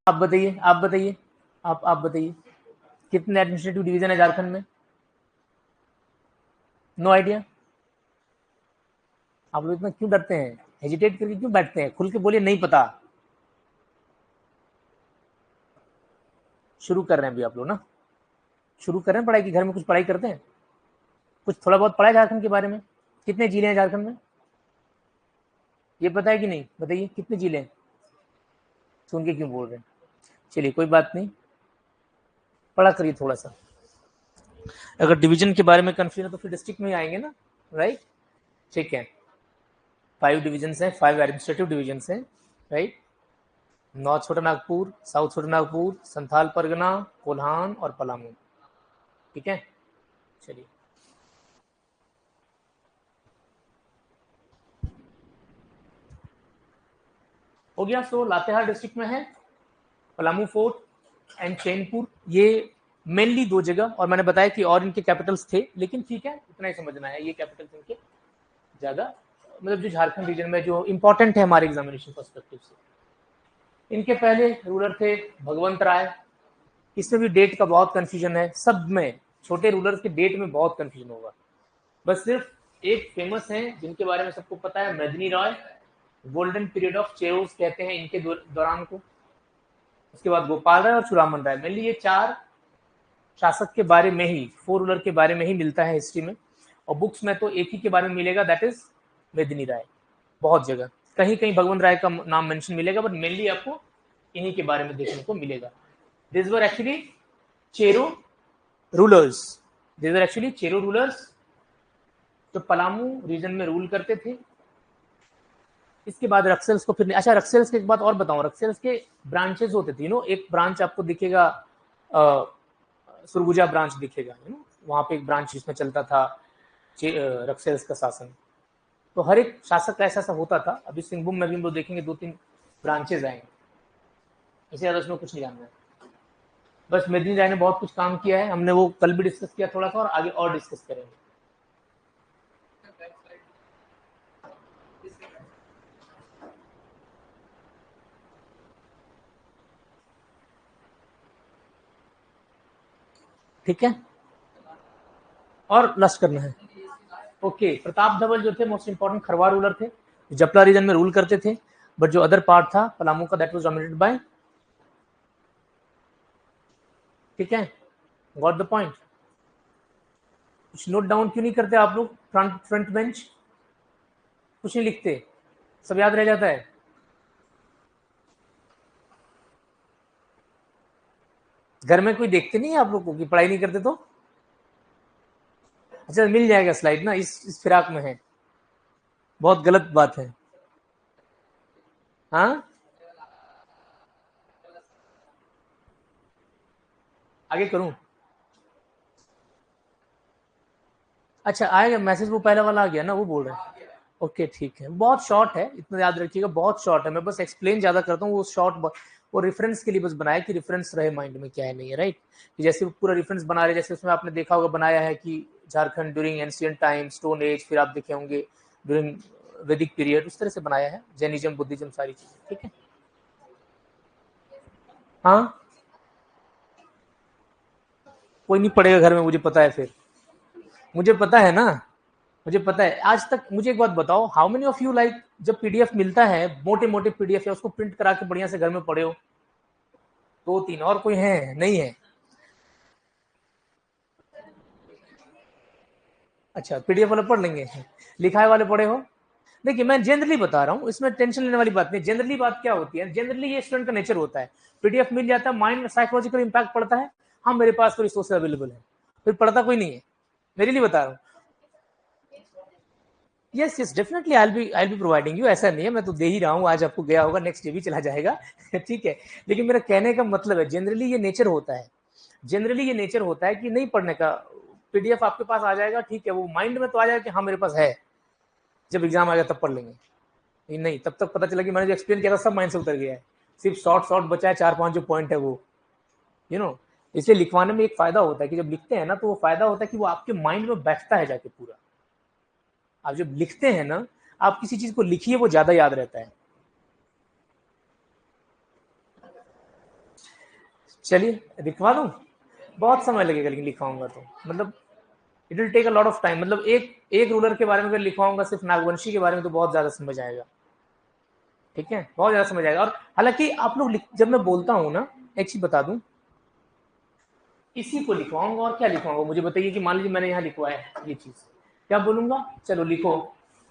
आप बताइए, आप बताइए, आप बताइए कितने एडमिनिस्ट्रेटिव डिवीजन है झारखंड में? No idea. आप लोग इतना क्यों डरते हैं, हेजिटेट करके क्यों बैठते हैं? खुल के बोलिए नहीं पता। शुरू कर रहे हैं अभी आप लोग ना, शुरू कर रहे हैं पढ़ाई की, घर में कुछ पढ़ाई करते हैं? कुछ थोड़ा बहुत पढ़ा है झारखंड के बारे में? कितने जिले हैं झारखंड में, ये पता है कि नहीं? बताइए कितने जिले हैं? सुन के क्यों बोल रहे हैं? चलिए कोई बात नहीं, पढ़ा करिए थोड़ा सा। अगर डिवीजन के बारे में कंफ्यूजन है तो फिर डिस्ट्रिक्ट में ही आएंगे ना, राइट? ठीक है, 5 डिवीजन हैं, 5 एडमिनिस्ट्रेटिव डिवीजन हैं, राइट? नॉर्थ छोटा नागपुर, साउथ छोटा नागपुर, संथाल परगना, कोल्हान और पलामू। ठीक है, चलिए। हो गया। सो लातेहार डिस्ट्रिक्ट में है पलामू फोर्ट एंड चैनपुर, ये मेनली 2 जगह, और मैंने बताया कि और इनके कैपिटल्स थे, लेकिन ठीक है इतना ही समझना है, ये कैपिटल्स इनके ज्यादा, मतलब जो झारखंड रीजन में जो इंपॉर्टेंट है हमारे एग्जामिनेशन पर्सपेक्टिव से। इनके पहले रूलर थे भगवंत राय। इसमें भी डेट का बहुत कंफ्यूजन है, सब में छोटे रूलर्स के डेट में बहुत कंफ्यूजन होगा। बस सिर्फ एक फेमस है जिनके बारे में सबको पता है, मेदिनी रॉय। गोल्डन पीरियड ऑफ चेरोस कहते हैं इनके दौरान को। उसके बाद गोपाल राय और चुरामन राय, मेनली ये 4 शासक के बारे में ही, 4 रूलर के बारे में ही मिलता है हिस्ट्री में। और बुक्स में तो एक ही के बारे में मिलेगा, दैट इज मेदिनी राय। बहुत जगह कहीं कहीं भगवंत राय का नाम मेंशन मिलेगा, बट मेनली आपको इन्हीं के बारे में देखने को मिलेगा। This were actually Chero rulers, this were actually Chero rulers जो पलामू रीजन में रूल करते थे। इसके बाद रक्सेल्स को फिर, अच्छा रक्सेल्स के एक बात और बताऊं, रक्सेल्स के ब्रांचेस होते थे, एक ब्रांच आपको दिखेगा, सुरगुजा ब्रांच दिखेगा, वहां पे एक ब्रांच जिसमें चलता था रक्सेल्स का शासन। तो हर एक शासक का ऐसा ऐसा होता था। अभी सिंहभूम में भी हम लोग देखेंगे 2-3 ब्रांचेज आएंगे, इससे ज्यादा उसमें कुछ नहीं जानना है। बस मेदिनी राय ने बहुत कुछ काम किया है, हमने वो कल भी डिस्कस किया थोड़ा सा, और आगे और डिस्कस करेंगे। ठीक है, और लास्ट करना है। ओके, प्रताप धवल जो थे मोस्ट इंपोर्टेंट खरवार रूलर थे, जपला रीजन में रूल करते थे, बट जो अदर पार्ट था पलामू का, दैट वाज डोमिनेटेड बाय। ठीक है, गॉट द पॉइंट? कुछ नोट डाउन क्यों नहीं करते आप लोग? फ्रंट बेंच कुछ नहीं लिखते, सब याद रह जाता है। घर में कोई देखते नहीं है आप लोग को कि पढ़ाई नहीं करते तो? अच्छा मिल जाएगा स्लाइड ना, इस फिराक में है, बहुत गलत बात है। हाँ, आगे करूं? अच्छा आएगा मैसेज, वो पहला वाला आ गया ना, वो बोल रहे हैं। ओके ठीक है, बहुत शॉर्ट है, इतना याद रखिएगा, बहुत शॉर्ट है। मैं बस एक्सप्लेन ज्यादा करता हूँ, वो शॉर्ट वो रेफरेंस के लिए बस बनाया कि रेफरेंस रहे माइंड में क्या है नहीं है, राइट? जैसे पूरा रेफरेंस बना रहे, जैसे उसमें आपने देखा होगा बनाया है कि Jharkhand during ancient time, stone age, फिर आप देखे होंगे ड्यूरिंग वैदिक पीरियड, उस तरह से बनाया है, जैनिज्म बुद्धिज्म सारी चीजें। ठीक है, हाँ कोई नहीं पढ़ेगा घर में, मुझे पता है, फिर मुझे पता है ना, मुझे पता है। आज तक मुझे एक बात बताओ, how many of you like जब पीडीएफ मिलता है, मोटे मोटे पीडीएफ, या उसको प्रिंट करा के बढ़िया से घर में पढ़े हो? 2-3, और कोई है? नहीं है? अच्छा पीडीएफ वाले पढ़ लेंगे, लिखाए वाले पढ़े हो? देखिए मैं जनरली बता रहा हूँ, इसमें टेंशन लेने वाली बात नहीं। जनरली बात क्या होती है, जनरली ये स्टूडेंट का नेचर होता है, पीडीएफ मिल जाता है, माइंड में साइकोलॉजिकल इंपैक्ट पड़ता है, हाँ मेरे पास तो रिसोर्स अवेलेबल है, फिर पढ़ता कोई नहीं है। मेरे लिए बता रहा हूँ। Yes yes definitely I be providing you, ऐसा नहीं है, मैं तो दे ही रहा हूँ, आज आपको गया होगा, नेक्स्ट डे भी चला जाएगा। ठीक है, लेकिन मेरा कहने का मतलब है जनरली ये नेचर होता है, जनरली ये नेचर होता है कि नहीं पढ़ने का। पीडीएफ आपके पास आ जाएगा, ठीक है, वो माइंड में तो आ जाएगा कि हाँ मेरे पास है, जब एग्जाम आ गया तब पढ़ लेंगे। नहीं, तब तक पता चला कि मैंने जो एक्सप्लेन किया था सब माइंड से उतर गया है, सिर्फ शॉर्ट शॉर्ट बचा है, 4-5 जो पॉइंट है वो, यू नो। इसलिए लिखवाने में एक फायदा होता है कि जब लिखते हैं ना, तो वो फायदा होता है कि वो आपके माइंड में बैठता है जाके पूरा। आप जब लिखते हैं ना, आप किसी चीज को लिखिए, वो ज्यादा याद रहता है। चलिए लिखवा दूं, बहुत समय लगेगा लेकिन लिखवाऊंगा तो, मतलब it will take a lot of time. मतलब एक रूलर के बारे में अगर लिखवाऊंगा सिर्फ नागवंशी के बारे में तो बहुत ज्यादा समझ आएगा, ठीक है, बहुत ज्यादा समझ आएगा। और हालांकि आप लोग जब मैं बोलता हूँ ना, एक चीज बता दूं, इसी को लिखवाऊंगा और क्या लिखवाऊंगा मुझे बताइए। कि मान लीजिए मैंने यहाँ लिखवाया है ये चीज, क्या बोलूंगा, चलो लिखो,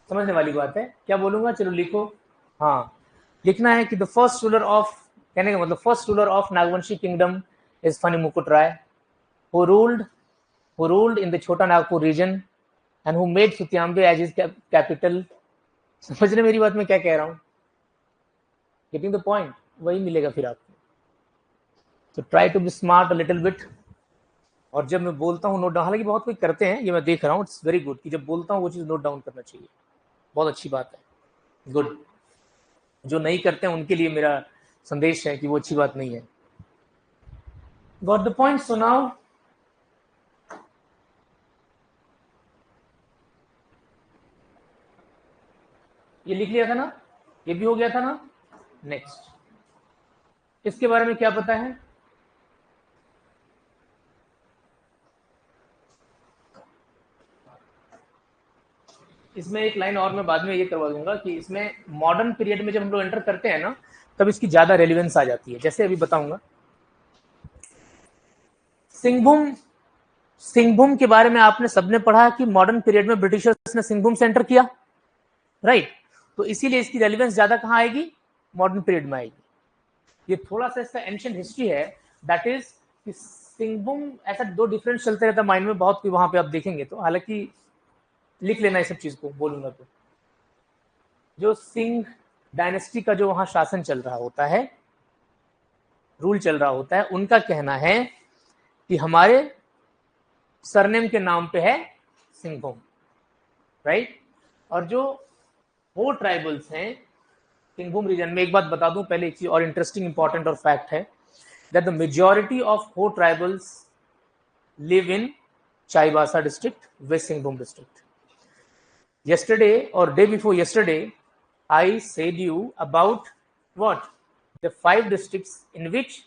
समझने वाली बात है, क्या बोलूंगा, चलो लिखो। हाँ, लिखना है कि द फर्स्ट रूलर ऑफ, कहने का मतलब first ruler of Nagvanshi kingdom is Phani Mukut Rai, who ruled in the Chota Nagpur region and who made Sutiambe as his capital. समझ रहे मेरी बात में क्या कह रहा हूँ, गेटिंग द पॉइंट, वही मिलेगा फिर आपको। तो try to be smart a little bit. और जब मैं बोलता हूँ नोट डाउन, हालांकि बहुत कोई करते हैं, ये मैं देख रहा हूँ, इट्स वेरी गुड कि जब बोलता हूँ वो चीज़ नोट डाउन करना चाहिए, बहुत अच्छी बात है, गुड। जो नहीं करते हैं उनके लिए मेरा संदेश है कि वो अच्छी बात नहीं है। Got the point? So now ये लिख लिया था ना, ये भी हो गया था ना। नेक्स्ट, इसके बारे में क्या पता है? इसमें एक लाइन और मैं बाद में ये करवा दूंगा कि इसमें मॉडर्न पीरियड में जब हम लोग एंटर करते हैं ना, तब इसकी ज्यादा रेलिवेंस आ जाती है। जैसे अभी बताऊंगा, सिंहभूम, सिंहभूम के बारे में आपने सबने पढ़ा कि मॉडर्न पीरियड में ब्रिटिशर्स ने सिंहभूम से एंटर किया, राइट? तो इसीलिए इसकी रेलिवेंस ज्यादा कहां आएगी? मॉडर्न पीरियड में आएगी। ये थोड़ा सा इसका एंशिएंट हिस्ट्री है, दैट इज कि सिंहभूम, ऐसा दो डिफरेंस चलते रहता माइंड में बहुत, वहां पे आप देखेंगे तो, हालांकि लिख लेना इस सब चीज को बोलूंगा तो। जो सिंह डायनेस्टी का जो वहां शासन चल रहा होता है, रूल चल रहा होता है, उनका कहना है कि हमारे सरनेम के नाम पे है सिंहभूम, राइट? और जो वो ट्राइबल्स हैं सिंहभूम रीजन में, एक बात बता दूं पहले, एक चीज और इंटरेस्टिंग इंपॉर्टेंट और फैक्ट है, that the majority of Ho tribals live in Chaibasa district, west Singhbhum district. Yesterday or day before yesterday, I said you about what? The 5 districts in which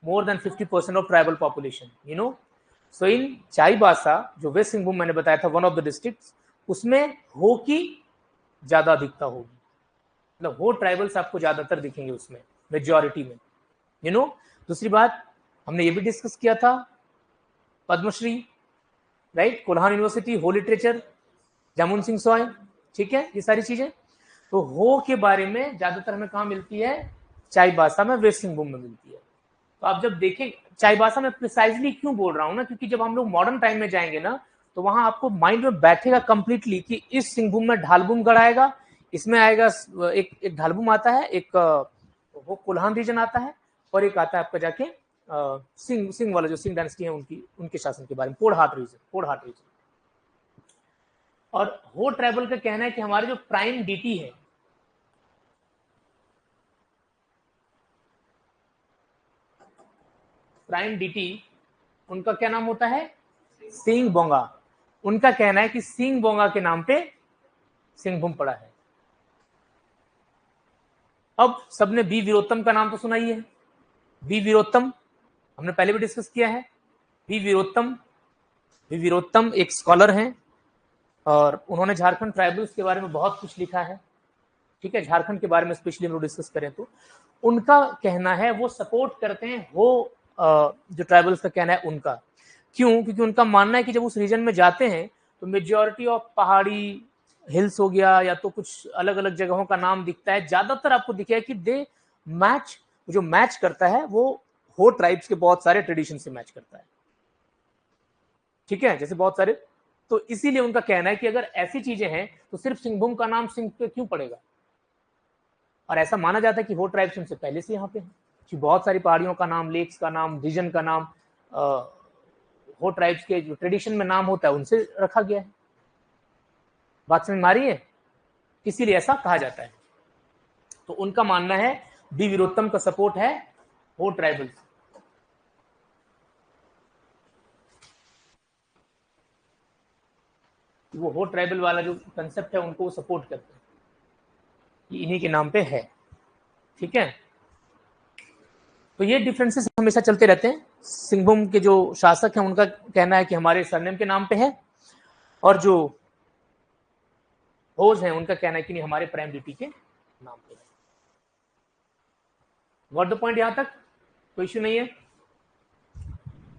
more than 50% of tribal population, you know. So in Chaibasa, जो waste Singhbhum मैंने बताया था, one of the districts, उसमें हो की ज्यादा अधिकता होगी, मतलब हो ट्राइबल्स आपको ज्यादातर दिखेंगे उसमें, मेजॉरिटी में, यू नो। दूसरी बात, हमने ये भी डिस्कस किया था, पद्मश्री, राइट, कोल्हान यूनिवर्सिटी, हो लिटरेचर, जामुन सिंह सॉय, ठीक है, ये सारी चीजें। तो हो के बारे में ज्यादातर हमें कहाँ मिलती है? चाईबासा में, वेस्ट सिंहभूम में मिलती है। तो आप जब देखें, चाईबासा में प्रिसाइजली क्यों बोल रहा हूं ना, क्योंकि जब हम लोग मॉडर्न टाइम में जाएंगे ना, तो वहां आपको माइंड में बैठेगा कंप्लीटली कि इस सिंहभूम में ढालभूम गढ़ आएगा, इसमें आएगा एक ढालभूम आता है, एक वो कोल्हान रीजन आता है, और एक आता है आपका जाके सिंह वाला, जो सिंह डायनेस्टी है उनकी, उनके शासन के बारे में, पोड़हाट रीजन। और हो ट्राइबल का कहना है कि हमारे जो प्राइम डीटी है, प्राइम डीटी, उनका क्या नाम होता है? सिंह बोंगा। उनका कहना है कि सिंह बोंगा के नाम पे सिंहभूम पड़ा है। अब सबने बी वीरोत्तम का नाम तो सुना ही है, बी वीरोत्तम, हमने पहले भी डिस्कस किया है। बी वीरोत्तम एक स्कॉलर हैं, और उन्होंने झारखंड ट्राइबल्स के बारे में बहुत कुछ लिखा है, ठीक है, झारखंड के बारे में स्पेशली हम लोग डिस्कस करें तो। उनका कहना है, वो सपोर्ट करते हैं वो जो ट्राइबल्स का कहना है उनका। क्यों? क्योंकि उनका मानना है कि जब उस रीजन में जाते हैं तो मेजॉरिटी ऑफ पहाड़ी हिल्स हो गया, या तो कुछ अलग अलग जगहों का नाम दिखता है, ज्यादातर आपको दिखेगा कि दे मैच, जो मैच करता है वो हो ट्राइब्स के बहुत सारे ट्रेडिशन से मैच करता है, ठीक है, जैसे बहुत सारे। तो इसीलिए उनका कहना है कि अगर ऐसी चीजें हैं तो सिर्फ सिंहभूम का नाम सिंह पे क्यों पड़ेगा? और ऐसा माना जाता है कि वो ट्राइब्स उनसे पहले से यहाँ पे हैं, कि बहुत सारी पहाड़ियों का नाम, लेक्स का नाम, रीजन का नाम, वो ट्राइब्स के जो ट्रेडिशन में नाम होता है उनसे रखा गया है। बात समझ में आ रही है? इसीलिए ऐसा कहा जाता है। तो उनका मानना है, डी वीरोत्तम का सपोर्ट है वो ट्राइबल्स, वो हो ट्राइबल वाला जो कंसेप्ट है उनको सपोर्ट करते हैं कि इन्हीं के नाम पे है, ठीक है। तो ये डिफरेंसेस हमेशा चलते रहते हैं। सिंहभूम के जो शासक हैं उनका कहना है कि हमारे सरनेम के नाम पे है, और जो होज हैं उनका कहना है कि नहीं, हमारे प्राइम ड्यूटी के नाम पे है। Got the point? यहां तक कोई इश्यू नहीं है।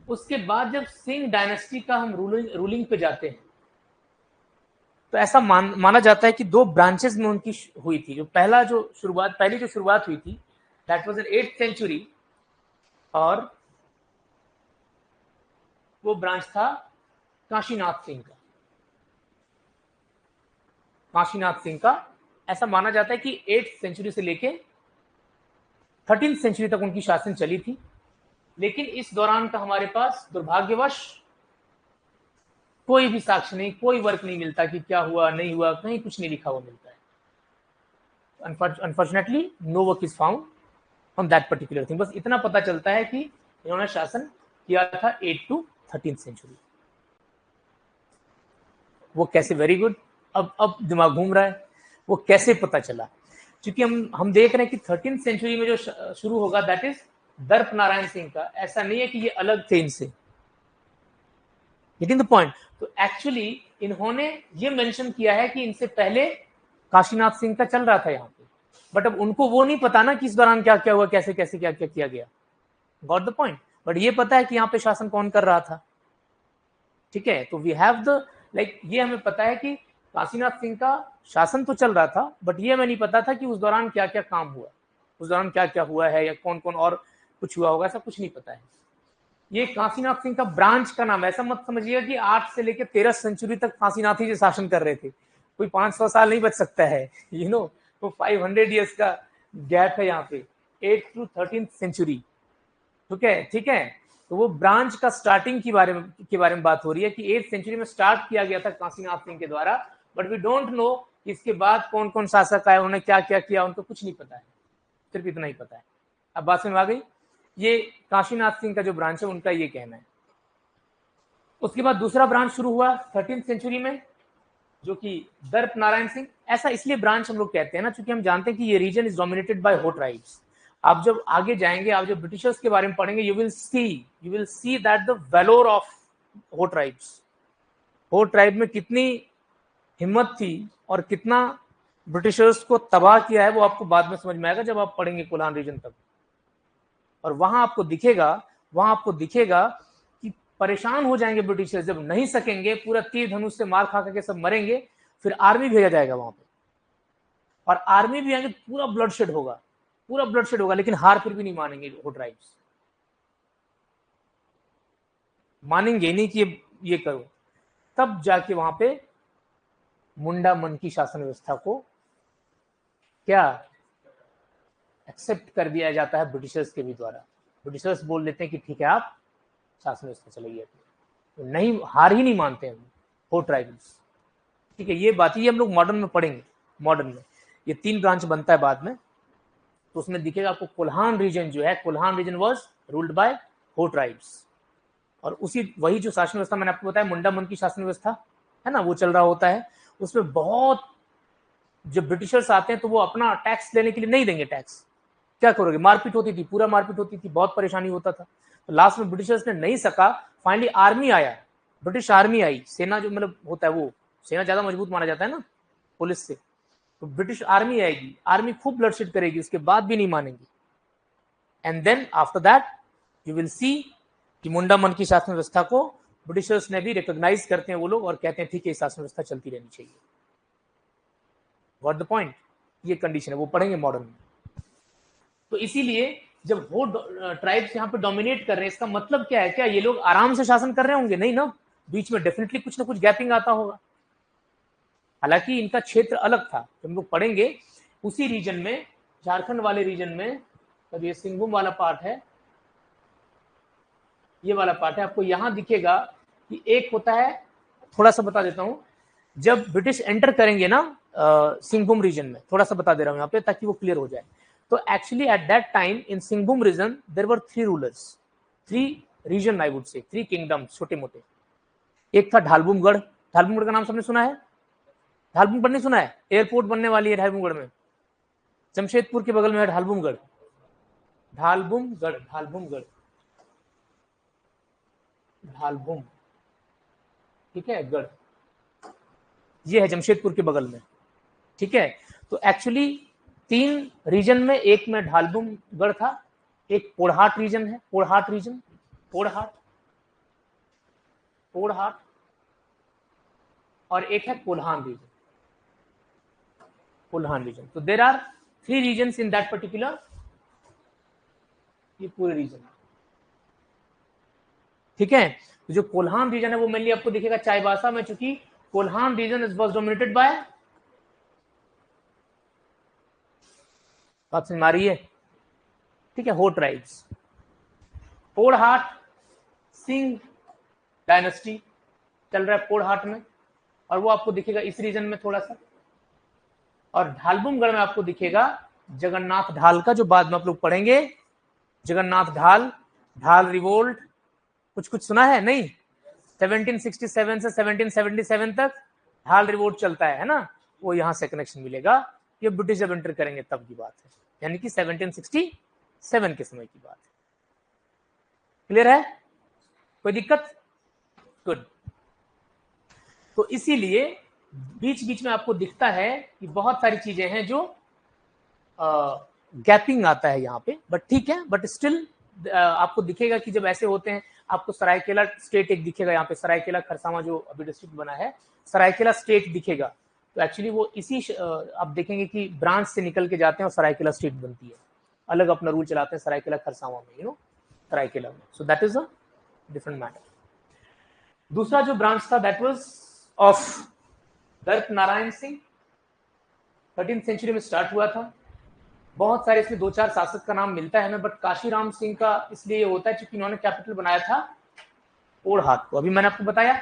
उसके बाद जब सिंह डायनेस्टी का हम रूलिंग पे जाते हैं तो ऐसा माना जाता है कि दो ब्रांचेस में उनकी हुई थी। जो पहली जो शुरुआत हुई थी, that was in 8th century, और वो ब्रांच था काशीनाथ सिंह का। काशीनाथ सिंह का ऐसा माना जाता है कि 8th सेंचुरी से लेके 13th सेंचुरी तक उनकी शासन चली थी। लेकिन इस दौरान का हमारे पास दुर्भाग्यवश कोई भी साक्ष्य नहीं, कोई वर्क नहीं मिलता कि क्या हुआ नहीं हुआ, कहीं कुछ नहीं लिखा हुआ मिलता है। Unfortunately no work is found on that particular thing. बस इतना पता चलता है कि इन्होंने शासन किया था 8th to 13th सेंचुरी। वो कैसे? वेरी गुड, अब दिमाग घूम रहा है। वो कैसे पता चला? क्योंकि हम देख रहे हैं कि 13th सेंचुरी में जो शुरू होगा दैट इज दर्प नारायण सिंह का। ऐसा नहीं है कि ये अलग थे इनसे। Getting the point? तो एक्चुअली इन्होंने ये मेंशन किया है कि इनसे पहले काशीनाथ सिंह का चल रहा था यहाँ पे, बट अब उनको वो नहीं पता ना कि इस दौरान क्या क्या हुआ, कैसे कैसे क्या क्या किया गया। Got the point? बट ये पता है कि यहाँ पे शासन कौन कर रहा था। ठीक है, तो वी हैव द ये हमें पता है कि काशीनाथ सिंह का शासन तो चल रहा था, बट ये हमें नहीं पता था कि उस दौरान क्या क्या काम हुआ, उस दौरान क्या क्या हुआ है, या कौन कौन और कुछ हुआ होगा, ऐसा कुछ नहीं पता है। ये काशीनाथ सिंह का ब्रांच का नाम। ऐसा मत समझिएगा कि 8 से लेकर 13 सेंचुरी तक काशीनाथ ही शासन कर रहे थे। कोई 500 साल नहीं बच सकता है, वो 500 ईयर्स का गैप है यहाँ पे, 8th to 13th सेंचुरी। ठीक है। तो वो ब्रांच का स्टार्टिंग के बारे में बात हो रही है कि 8th सेंचुरी में स्टार्ट किया गया था काशीनाथ सिंह के द्वारा, बट वी डोंट नो इसके बाद कौन कौन शासक आए, उन्होंने क्या क्या किया, उनको कुछ नहीं पता है, सिर्फ इतना ही पता है। अब बात समझ आ गई? ये काशीनाथ सिंह का जो ब्रांच है उनका ये कहना है। उसके बाद दूसरा ब्रांच शुरू हुआ 13th सेंचुरी में, जो कि दर्प नारायण सिंह। ऐसा इसलिए ब्रांच हम लोग कहते हैं ना, क्योंकि हम जानते हैं कि ये reason is dominated by Ho tribes. आप जब आगे जाएंगे, आप जब ब्रिटिशर्स के बारे में पढ़ेंगे, you will see that the valour of Ho tribes. Ho tribe में कितनी हिम्मत थी और कितना ब्रिटिशर्स को तबाह किया है, वो आपको बाद में समझ में आएगा जब आप पढ़ेंगे कोल्हान रीजन तक। और वहां आपको दिखेगा कि परेशान हो जाएंगे ब्रिटिशर्स, जब नहीं सकेंगे, पूरा तीर धनुष से मार खा करके सब मरेंगे, फिर आर्मी भेजा जाएगा वहां पे, और आर्मी भी आएंगे, पूरा ब्लडशेड होगा, लेकिन हार फिर भी नहीं मानेंगे वो ट्राइब्स। मानेंगे नहीं कि ये करो। तब जाके वहां पे मुंडा मन की शासन व्यवस्था को क्या एक्सेप्ट कर दिया जाता है ब्रिटिशर्स के भी द्वारा। ब्रिटिशर्स बोल देते हैं कि ठीक है, आप शासन व्यवस्था चलाइए। तो नहीं, हार ही नहीं मानते हैं वो ट्राइबल्स। ठीक है, ये बात ही हम लोग मॉडर्न में पढ़ेंगे। मॉडर्न में ये 3 ब्रांच बनता है बाद में, तो उसमें दिखेगा आपको कोल्हान रीजन जो है, Kolhan region was ruled by Ho tribes. और वही जो शासन व्यवस्था मैंने आपको बताया, मुंडा मन की शासन व्यवस्था है ना, वो चल रहा होता है। उसमें बहुत, जब ब्रिटिशर्स आते हैं तो वो अपना टैक्स लेने के लिए नहीं देंगे। टैक्स क्या करोगे? मारपीट होती थी, पूरा मारपीट होती थी, बहुत परेशानी होता था। तो लास्ट में ब्रिटिशर्स ने नहीं सका, फाइनली आर्मी आया, ब्रिटिश आर्मी आई। सेना जो होता है, वो सेना ज्यादा मजबूत माना जाता है ना पुलिस से, तो ब्रिटिश आर्मी आएगी, आर्मी खूब ब्लडशेड करेगी, उसके बाद भी नहीं मानेंगी। And then after that you will see कि मुंडा मन की शासन व्यवस्था को ब्रिटिशर्स ने भी रिकॉग्नाइज करते हैं वो लोग, और कहते हैं ठीक है, शासन व्यवस्था चलती रहनी चाहिए। What the point? ये कंडीशन है, वो पढ़ेंगे मॉडर्न में। तो इसीलिए जब वो ट्राइब्स यहाँ पे डोमिनेट कर रहे हैं, इसका मतलब क्या है? क्या ये लोग आराम से शासन कर रहे होंगे? नहीं ना, बीच में डेफिनेटली कुछ ना कुछ गैपिंग आता होगा। हालांकि इनका क्षेत्र अलग था, तो हम लोग पढ़ेंगे उसी रीजन में, झारखंड वाले रीजन में। तब ये सिंहभूम वाला पार्ट है, ये वाला पार्ट है। आपको यहां दिखेगा कि एक होता है, थोड़ा सा बता देता हूं, जब ब्रिटिश एंटर करेंगे ना सिंहभूम रीजन में, थोड़ा सा बता दे रहा हूं यहाँ पे ताकि वो क्लियर हो जाए। तो actually at that time in Singhbhum region there were 3 rulers, 3 region, I would say 3 kingdoms, छोटे मोटे। एक था ढालबुमगढ़। ढालबुमगढ़ का नाम सबने सुना है? ढालबुमगढ़ नहीं सुना है? एयरपोर्ट बनने वाली है ढालबुमगढ़ में, जमशेदपुर के बगल में है ढालबुमगढ़। ढालबुमगढ़, ढालबुमगढ़, ढालबुम, ठीक है, गढ़, ये है जमशेदपुर के बगल में, ठीक है। तो एक्चुअली 3 रीजन में, एक में ढालबुमगढ़ था, एक पोड़हाट रीजन है, पोड़हाट रीजन, पोड़हाट, पोड़हाट, और एक है कोल्हान रीजन, कोल्हान रीजन। तो there are 3 regions in that particular, ये पूरे रीजन, ठीक है। तो जो कोल्हान रीजन है वो मेनली आपको दिखेगा चाईबासा में, चूंकि Kolhan region is was dominated by, बात समझ में आ रही है, ठीक है, हो ट्राइब्स। पोड़हाट सिंह डायनेस्टी चल रहा है पोड़हाट में, और वो आपको दिखेगा इस रीजन में थोड़ा सा। और ढालबुमगढ़ में आपको दिखेगा जगन्नाथ ढाल का, जो बाद में आप लोग पढ़ेंगे, जगन्नाथ ढाल, ढाल रिवोल्ट, कुछ कुछ सुना है नहीं? 1767 से 1777 तक ढाल रिवोल्ट चलता है ना, वो यहाँ से कनेक्शन मिलेगा। ये ब्रिटिश जब एंटर करेंगे तब की बात है, यानी कि 1767 के समय की बात है। क्लियर है? कोई दिक्कत? गुड। तो इसीलिए बीच बीच में आपको दिखता है कि बहुत सारी चीजें हैं जो गैपिंग आता है यहाँ पे, बट ठीक है, बट स्टिल आपको दिखेगा कि जब ऐसे होते हैं, आपको सरायकेला स्टेट एक दिखेगा यहाँ पे, सरायकेला खरसावां जो अभी डिस्ट्रिक्ट बना है, सरायकेला स्टेट दिखेगा। तो एक्चुअली वो इसी आप देखेंगे कि ब्रांच से निकल के जाते हैं और सरायकेला स्टेट बनती है, अलग अपना रूल चलाते हैं सरायकेला खरसावां में, यू नो, सरायकेला में। So that is a different matter. दूसरा जो ब्रांच था that was of Darp Narayan Singh, 13th century में स्टार्ट हुआ था। बहुत सारे इसमें 2-4 शासक का नाम मिलता है हमें, बट काशीराम सिंह का इसलिए ये होता है क्योंकि इन्होंने कैपिटल बनाया था पोड़हाट को। अभी मैंने आपको बताया,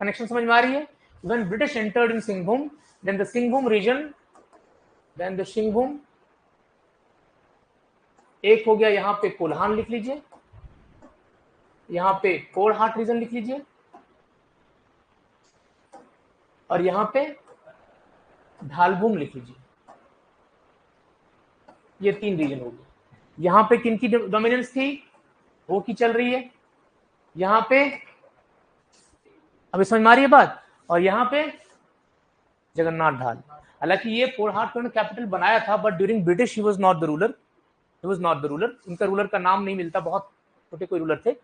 कनेक्शन समझ में आ रही है? When British entered in Singhbhum, then the Singhbhum region, then the Singhbhum, एक हो गया यहाँ पे कोल्हान लिख लीजिए, यहाँ पे पोड़हाट रीजन लिख लीजिए, और यहाँ पे ढालबुम लिख लीजिए। ये 3 रीजन हो गए। यहाँ पे किनकी डोमिनेंस थी? वो की चल रही है यहाँ पे, अभी समझ में आ रही है बात? और यहाँ पे जगन्नाथ ढाल। हालांकि ये पोड़हाट को कैपिटल बनाया था, but during British he was not the ruler, उनका रूलर का नाम नहीं मिलता, बहुत छोटे कोई रूलर थे,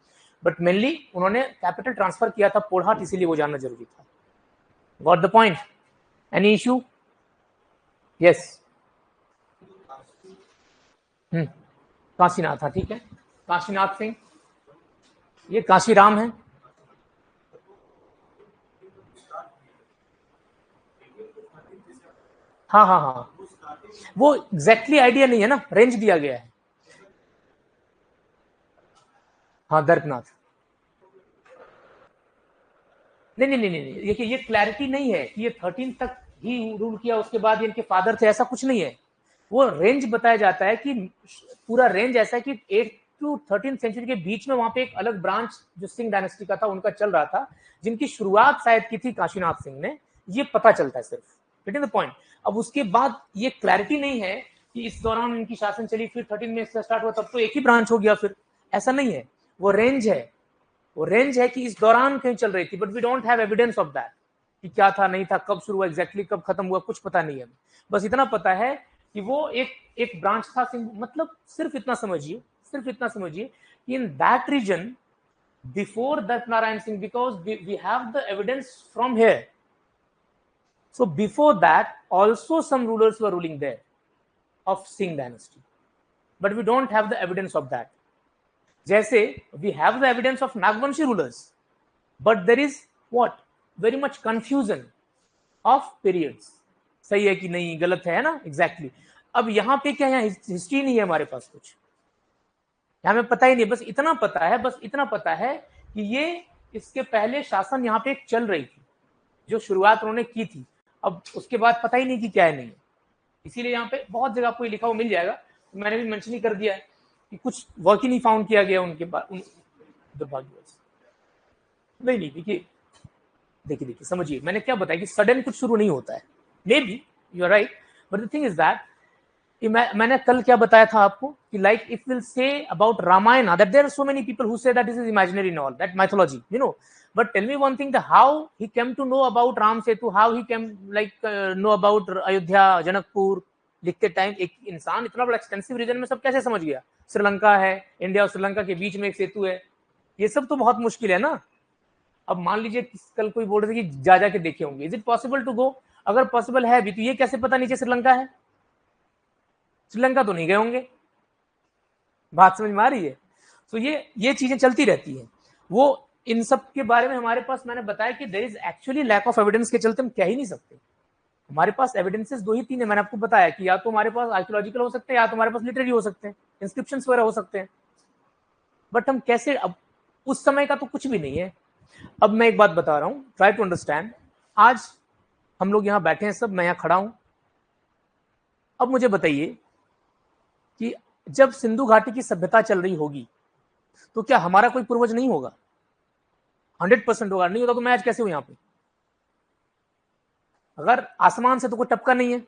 बट मेनली उन्होंने कैपिटल ट्रांसफर किया था पोड़हाट, इसीलिए वो जानना जरूरी था। Got the point? Any issue? Yes. Kashinath था, ठीक है, काशीनाथ सिंह, ये काशीराम है। हाँ, वो एग्जैक्टली आइडिया नहीं है ना, रेंज दिया गया है। हाँ, दर्पनाथ, नहीं, देखिए ये क्लैरिटी नहीं है कि ये 13 तक ही रूल किया, उसके बाद इनके फादर थे, ऐसा कुछ नहीं है। वो रेंज बताया जाता है कि पूरा रेंज ऐसा है कि 8 to 13 सेंचुरी के बीच में वहां पे एक अलग ब्रांच जो सिंह डायनेस्टी का था उनका चल रहा था, जिनकी शुरुआत शायद की थी काशीनाथ सिंह ने, ये पता चलता है सिर्फ, गेटिंग द पॉइंट। अब उसके बाद ये क्लैरिटी नहीं है कि इस दौरान इनकी शासन चली, फिर 13 में स्टार्ट हुआ, तब तो एक ही ब्रांच हो गया, फिर ऐसा नहीं है। वो रेंज है, वो रेंज है कि इस दौरान कहीं चल रही थी, but we don't have evidence of that कि क्या था, नहीं था, कब शुरू हुआ, एग्जैक्टली कब खत्म हुआ, कुछ पता नहीं है। बस इतना पता है कि वो एक ब्रांच था सिंह, मतलब सिर्फ इतना समझिए कि in that region before Dutt Narayan Singh, because we have the evidence from here, so before that also some rulers were ruling there of Singh dynasty, but we don't have the evidence of that. जैसे we have the evidence of Nagvanshi rulers, but there is what very much confusion of periods, सही है कि नहीं, गलत है ना, exactly. अब यहाँ पे क्या, यहाँ हिस्ट्री नहीं है हमारे पास, कुछ यहाँ में पता ही नहीं, बस इतना पता है कि ये इसके पहले शासन यहाँ पे एक चल रही थी, जो शुरुआत उन्होंने की थी, अब उसके बाद पता ही नहीं कि क्या है, नहीं है। इसीलिए यहाँ पे बहुत जगह आपको लिखा हुआ मिल जाएगा, तो मैंने भी मेंशन ही कर दिया है कि कुछ वर्क ही नहीं फाउंड किया गया उनके बाद, दुर्भाग्यवश। नहीं, देखिए समझिए, मैंने क्या बताया कि सडन कुछ शुरू नहीं होता है, maybe you are right, but the thing is that मैंने कल क्या बताया था आपको कि like if will say about Ramayana that there are so many people who say that this is imaginary in all that mythology you know, but tell me one thing that how he came to know about Ram Setu, how he came like know about Ayodhya Janakpur लिखते time. एक इंसान इतना बड़ा extensive reason में सब कैसे समझ गया? श्रीलंका है, इंडिया और श्रीलंका के बीच में एक सेतु है, ये सब तो बहुत मुश्किल है ना। अब मान लीजिए कल कोई बोल रहे थे कि जा के देखे होंगे, is it possible to go? अगर पॉसिबल है भी तो ये कैसे पता नीचे श्रीलंका है? श्रीलंका तो नहीं गए होंगे, बात समझ में आ रही है? तो ये चीजें चलती रहती है। वो इन सब के बारे में हमारे पास मैंने बताया कि there is actually lack of evidence के चलते हम कह ही नहीं सकते। हमारे पास एविडेंसेस दो ही तीन है, मैंने आपको बताया कि या तो हमारे पास आर्कियोलॉजिकल हो सकते हैं या तो हमारे पास लिटरेरी हो सकते हैं, इंस्क्रिप्शन वगैरह हो सकते हैं, बट हम कैसे, अब उस समय का तो कुछ भी नहीं है। अब मैं एक बात बता रहा हूं, ट्राई टू अंडरस्टैंड। आज हम लोग यहाँ बैठे हैं सब, मैं यहाँ खड़ा हूं। अब मुझे बताइए कि जब सिंधु घाटी की सभ्यता चल रही होगी तो क्या हमारा कोई पूर्वज नहीं होगा? 100% होगा। नहीं होता तो मैं आज कैसे हूं यहाँ पे? अगर आसमान से तो कोई टपका नहीं है,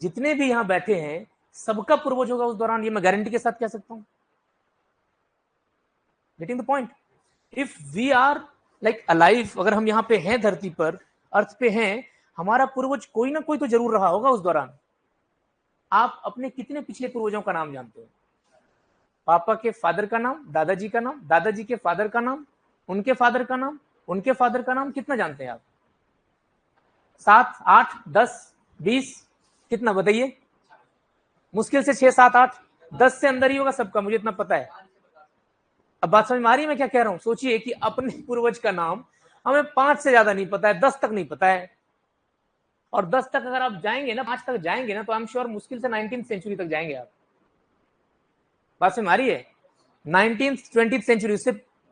जितने भी यहाँ बैठे हैं सबका पूर्वज होगा उस दौरान, ये मैं गारंटी के साथ कह सकता हूं। Getting the point? If we are like alive, अगर हम यहाँ पे हैं धरती पर, अर्थ पे हैं, हमारा पूर्वज कोई ना कोई तो जरूर रहा होगा उस दौरान। आप अपने कितने पिछले पूर्वजों का नाम जानते हो? पापा के फादर का नाम, दादाजी का नाम, दादाजी के फादर का नाम, उनके फादर का नाम, उनके फादर का नाम, कितना जानते हैं आप? 7, 8, 10, 20, कितना बताइए? मुश्किल से 6, 7, 8, 10 से अंदर ही होगा सबका, मुझे इतना पता है। अब बात समझ में आ रही है मैं क्या कह रहा हूं? सोचिए कि अपने पूर्वज का नाम हमें 5 से ज्यादा नहीं पता है, 10 तक नहीं पता है। और 10 तक अगर आप जाएंगे ना, 5 तक जाएंगे ना, तो आई एम श्योर मुश्किल से 19th सेंचुरी तक जाएंगे आप। बात समझ में आ रही है? 19th 20th सेंचुरी,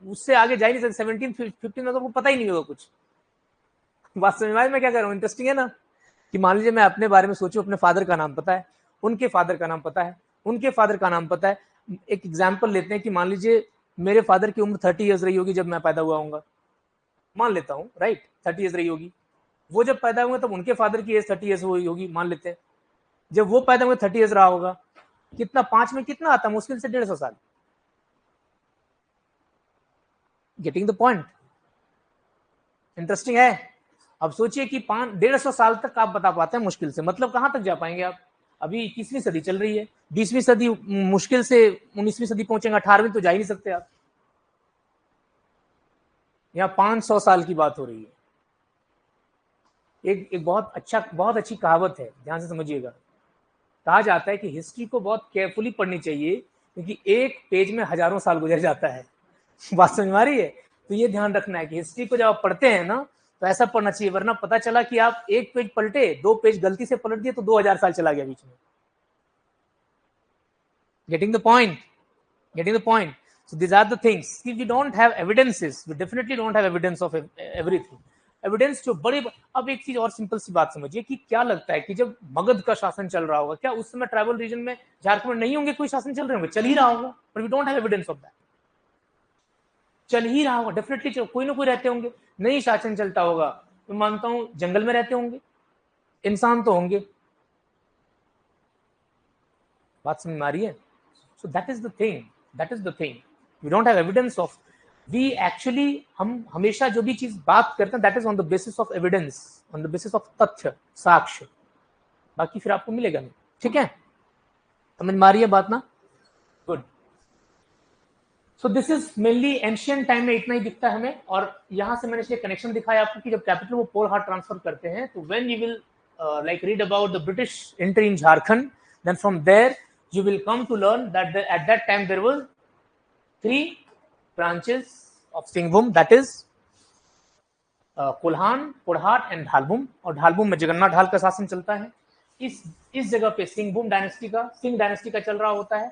उससे आगे जा ही नहीं सकते। 17th 15th में तो पता ही नहीं होगा कुछ। बात समझ में मैं क्या कर रहा हूँ? इंटरेस्टिंग है ना कि मान लीजिए मैं अपने बारे में सोचूं, अपने फादर का नाम पता है, उनके फादर का नाम पता है, उनके फादर का नाम पता है। एक एग्जाम्पल लेते हैं कि मान लीजिए मेरे फादर की उम्र 30 ईयर्स रही होगी जब मैं पैदा हुआ हूँ, मान लेता हूँ, राइट, 30 ईयर्स रही होगी। वो जब पैदा हुए तब उनके फादर की एज 30 ईयर्स हुई होगी, मान लेते हैं। जब वो पैदा हुए 30 ईयर्स रहा होगा, कितना 5 में कितना आता? मुश्किल से 150 साल। Getting the point? इंटरेस्टिंग है। अब सोचिए कि 150 साल तक आप बता पाते हैं मुश्किल से, मतलब कहां तक जा पाएंगे आप? अभी 21वीं सदी चल रही है, 20वीं सदी मुश्किल से 19वीं सदी पहुंचेंगे, 18वीं तो जा ही नहीं सकते आप। यहाँ 500 साल की बात हो रही है। एक बहुत अच्छी कहावत है, ध्यान से समझिएगा। कहा जाता है कि हिस्ट्री को बहुत केयरफुली पढ़नी चाहिए क्योंकि एक पेज में हजारों साल गुजर जाता है। बात समझ में आ रही है? तो ये ध्यान रखना है कि हिस्ट्री को जब आप पढ़ते हैं ना तो ऐसा पढ़ना चाहिए, वरना पता चला कि आप एक पेज पलटे, 2 पेज गलती से पलट दिए तो 2000 साल चला गया बीच में। Getting the point? Getting the point? So these are the things. If we don't have evidences, we definitely don't have evidence of everything. Evidence जो बड़े, अब एक चीज और सिंपल सी बात समझिए कि क्या लगता है कि जब मगध का शासन चल रहा होगा, क्या उस समय ट्राइबल रीजन में झारखंड में नहीं होंगे कोई शासन चल रहे होंगे? चल ही रहा होगा, but we don't have evidence of that. चल ही रहा होगा डेफिनेटली, कोई ना कोई रहते होंगे। नहीं शासन चलता होगा तो मानता हूं जंगल में रहते होंगे, इंसान तो होंगे। बात समझ में आ रही है? So that is the thing, that is the thing, we don't have evidence of, we actually, हम हमेशा जो भी चीज बात करते हैं that is on the basis of evidence, on the basis of तथ्य, साक्ष्य। बाकी फिर आपको मिलेगा नहीं। ठीक है, समझ में आ रही है बात ना? Good. So this is mainly ancient time में इतना ही दिखता है हमें। और यहां से मैंने इसलिए कनेक्शन दिखाया आपको कि जब कैपिटल वो पोल हार्ट ट्रांसफर करते हैं तो when you will like read about the British entry in Jharkhand, then from there you will come to learn that at that time there were 3 branches of Singhbhum, that is Kolhan, कोढ़ाट and Dhalbhum. और ढालभूम में जगन्नाथ ढाल का शासन चलता है। इस जगह पे सिंहभूम डायनेस्टी का, सिंह डायनेस्टी का चल रहा होता है।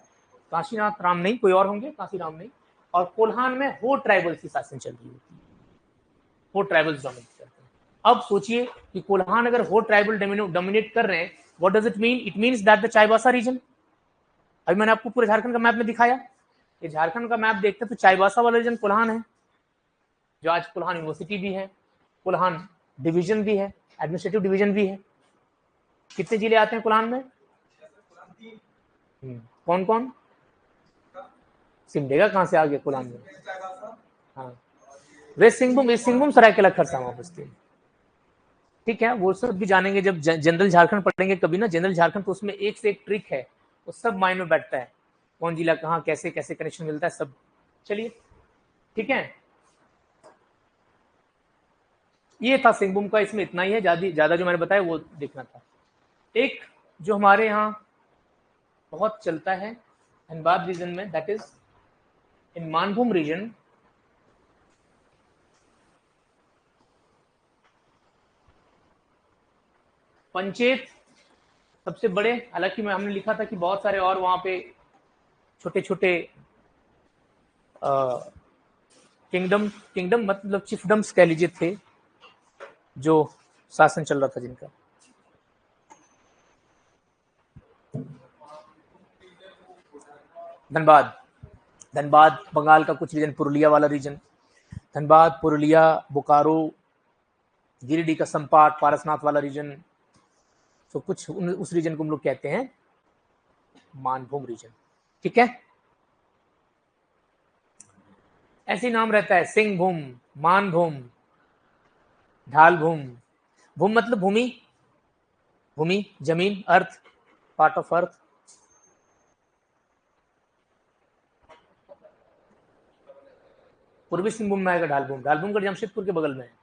काशीनाथ राम नहीं, कोई और होंगे, काशी राम नहीं। और कोल्हान में हो ट्राइबल की शासन चल रही होती है, हो ट्राइबल्स डोमिनेट करते हैं। अब सोचिए कि कोल्हान अगर हो ट्राइबल डोमिनेट कर रहे हैं, what does it mean? It means that the Chaibasa region, अभी मैंने आपको पूरे झारखंड का मैप में दिखाया, ये झारखंड का मैप देखते हैं तो चाईबासा वाला रीजन कोल्हान है, जो आज कोल्हान यूनिवर्सिटी भी है, कोल्हान डिवीजन भी है, एडमिनिस्ट्रेटिव डिवीजन भी है। कितने जिले आते हैं कोल्हान में? कौन कौन? सिमडेगा कहाँ से आ गया कोलान में? हाँ, वेस्ट सिंहभूम, ईस्ट सिंहभूम, सरायकेला खरसावां बस्ती। ठीक है, वो सब भी जानेंगे जब जनरल झारखंड पढ़ेंगे कभी ना, जनरल झारखंड तो उसमें एक से एक ट्रिक है, वो सब माइंड में बैठता है, कौन जिला कहाँ कैसे कैसे कनेक्शन मिलता है सब। चलिए ठीक है, ये था सिंहभूम का, इसमें इतना ही है, ज्यादा जो मैंने बताया वो देखना था। एक जो हमारे यहाँ बहुत चलता है धनबाद रीजन में, that is in Manbhum region, Panchet सबसे बड़े, हालांकि मैं हमने लिखा था कि बहुत सारे और वहां पे छोटे छोटे किंगडम मतलब चिफडम्स कह लीजिए थे, जो शासन चल रहा था जिनका। धनबाद बंगाल का कुछ रीजन, पुरुलिया वाला रीजन, धनबाद, पुरुलिया, बोकारो, गिरिडीह का संपाट, पारसनाथ वाला रीजन, तो कुछ उस रीजन को हम लोग कहते हैं मानभूम रीजन। ठीक है, ऐसे नाम रहता है, सिंहभूम, मानभूम, ढालभूम। भूम मतलब भूमि, भूमि जमीन, अर्थ, पार्ट ऑफ अर्थ। पूर्वी सिंहभूम में आएगा ढालभूम, ढालभूम का जमशेदपुर के बगल में है।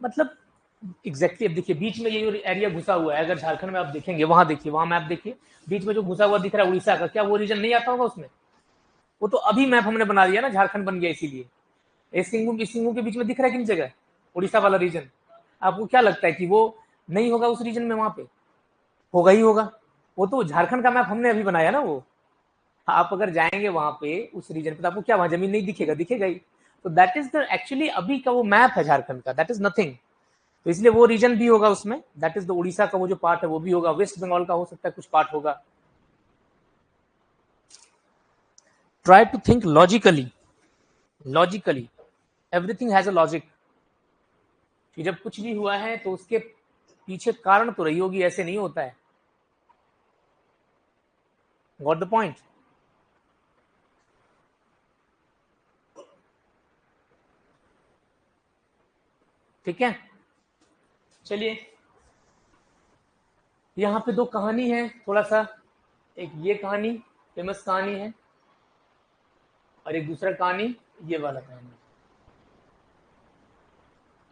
मतलब एग्जैक्टली अब देखिए, बीच में ये जो एरिया घुसा हुआ है, अगर झारखंड में आप देखेंगे, वहां देखिए, वहां मैप देखिए, बीच में जो घुसा हुआ दिख रहा है उड़ीसा का, क्या वो रीजन नहीं आता होगा उसमें? वो तो अभी मैप हमने बना दिया ना, झारखंड बन गया इसीलिए। इस सिंहभूम के बीच में दिख रहा है किन जगह, उड़ीसा वाला रीजन। आपको क्या लगता है कि वो नहीं होगा उस रीजन में? वहां पे होगा ही होगा, वो तो झारखंड का मैप हमने अभी बनाया ना वो। आप अगर जाएंगे वहां पे उस रीजन पे, तो आपको क्या वहां जमीन नहीं दिखेगा? दिखेगा ही। तो दैट इज द एक्चुअली अभी का वो मैप है झारखंड का, दैट इज नथिंग। तो इसलिए वो रीजन भी होगा उसमें, दैट इज द उड़ीसा का वो जो पार्ट है वो भी होगा, वेस्ट बंगाल का हो सकता है कुछ पार्ट होगा। Try to think logically, logically, everything has a logic. कि जब कुछ भी हुआ है तो उसके पीछे कारण तो रही होगी, ऐसे नहीं होता है। Got the point? ठीक है, चलिए यहाँ पे दो कहानी है, थोड़ा सा, एक ये कहानी फेमस कहानी है, और एक दूसरा कहानी ये वाला कहानी।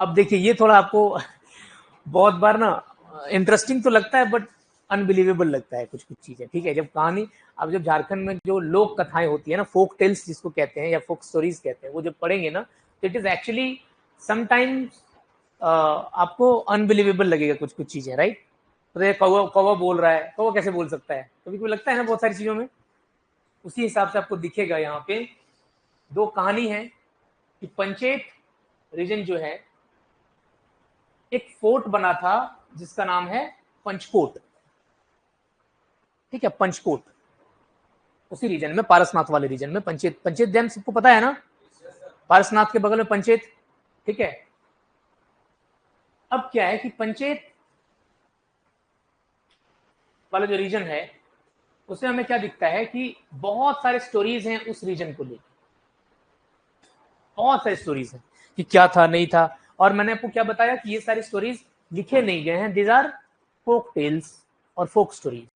अब देखिए, ये थोड़ा आपको बहुत बार ना इंटरेस्टिंग तो लगता है, बट अनबिलीवेबल लगता है कुछ कुछ चीजें। ठीक है, जब कहानी, अब जब झारखंड में जो लोक कथाएं होती है ना, फोक टेल्स जिसको कहते हैं या फोक स्टोरीज कहते हैं, वो जब पढ़ेंगे ना, तो इट इज एक्चुअली समटाइम्स आपको अनबिलीवेबल लगेगा कुछ कुछ चीजें, राइट? तो ये कौवा कौवा बोल रहा है, कौवा कैसे बोल सकता है? कभी कभी लगता है ना बहुत सारी चीजों में, उसी हिसाब से आपको दिखेगा। यहाँ पे दो कहानी है कि पंचेत रीजन जो है, एक फोर्ट बना था जिसका नाम है पंचकोट। ठीक है, पंचकोट, उसी रीजन में, पारसनाथ वाले रीजन में पंचेत। पंचेत डैम सबको पता है ना, पारसनाथ के बगल में पंचेत। ठीक है, अब क्या है कि पंचेत वाला जो रीजन है, उसमें हमें क्या दिखता है कि बहुत सारे स्टोरीज हैं उस रीजन को लेकर, बहुत सारी स्टोरीज हैं कि क्या था नहीं था। और मैंने आपको क्या बताया कि ये सारी स्टोरीज लिखे नहीं गए हैं, दीज आर फोक टेल्स और फोक स्टोरीज।